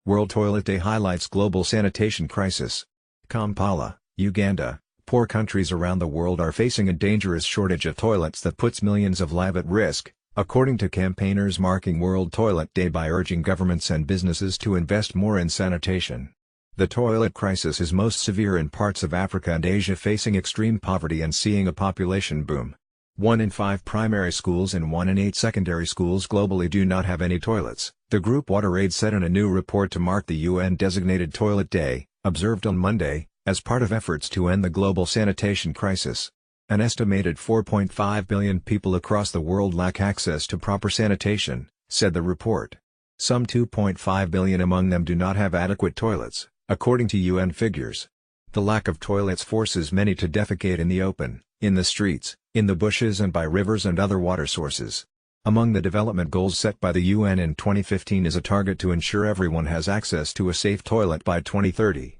World Toilet Day highlights global sanitation crisis. Kampala, Uganda. Poor countries around the world are facing a dangerous shortage of toilets that puts millions of lives at risk, according to campaigners marking World Toilet Day by urging governments and businesses to invest more in sanitation. The toilet crisis is most severe in parts of Africa and Asia facing extreme poverty and seeing a population boom. 1 in 5 primary schools and 1 in 8 secondary schools globally do not have any toilets, the group WaterAid said in a new report to mark the UN-designated Toilet Day, observed on Monday, as part of efforts to end the global sanitation crisis. An estimated 4.5 billion people across the world lack access to proper sanitation, said the report. Some 2.5 billion among them do not have adequate toilets, according to UN figures. The lack of toilets forces many to defecate in the open, in the streets, in the bushes and by rivers and other water sources. Among the development goals set by the UN in 2015 is a target to ensure everyone has access to a safe toilet by 2030.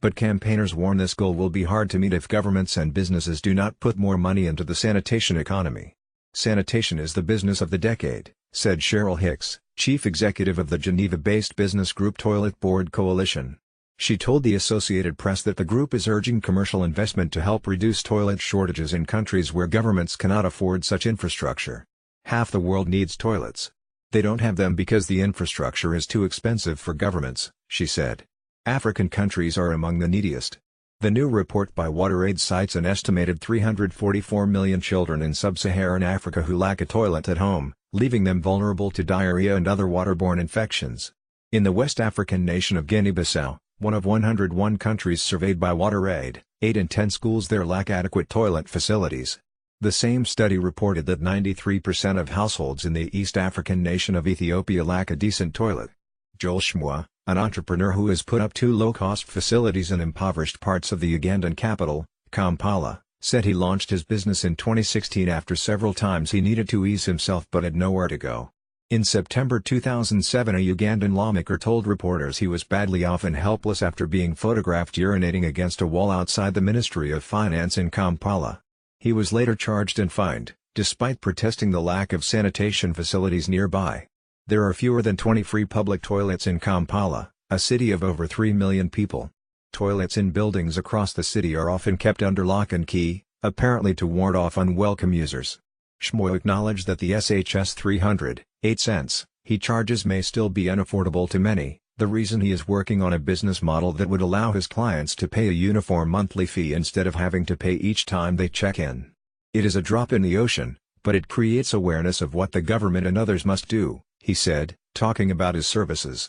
But campaigners warn this goal will be hard to meet if governments and businesses do not put more money into the sanitation economy. Sanitation is the business of the decade, said Cheryl Hicks, chief executive of the Geneva-based business group Toilet Board Coalition. She told the Associated Press that the group is urging commercial investment to help reduce toilet shortages in countries where governments cannot afford such infrastructure. Half the world needs toilets. They don't have them because the infrastructure is too expensive for governments, she said. African countries are among the neediest. The new report by WaterAid cites an estimated 344 million children in sub-Saharan Africa who lack a toilet at home, leaving them vulnerable to diarrhea and other waterborne infections. In the West African nation of Guinea-Bissau, one of 101 countries surveyed by WaterAid, 8 in 10 schools there lack adequate toilet facilities. The same study reported that 93% of households in the East African nation of Ethiopia lack a decent toilet. Joel Shmua, an entrepreneur who has put up 2 low-cost facilities in impoverished parts of the Ugandan capital, Kampala, said he launched his business in 2016 after several times he needed to ease himself but had nowhere to go. In September 2007 a Ugandan lawmaker told reporters he was badly off and helpless after being photographed urinating against a wall outside the Ministry of Finance in Kampala. He was later charged and fined, despite protesting the lack of sanitation facilities nearby. There are fewer than 20 free public toilets in Kampala, a city of over 3 million people. Toilets in buildings across the city are often kept under lock and key, apparently to ward off unwelcome users. Shmoy acknowledged that the SHS 308 cents he charges may still be unaffordable to many, the reason he is working on a business model that would allow his clients to pay a uniform monthly fee instead of having to pay each time they check in. It is a drop in the ocean, but it creates awareness of what the government and others must do, he said, talking about his services.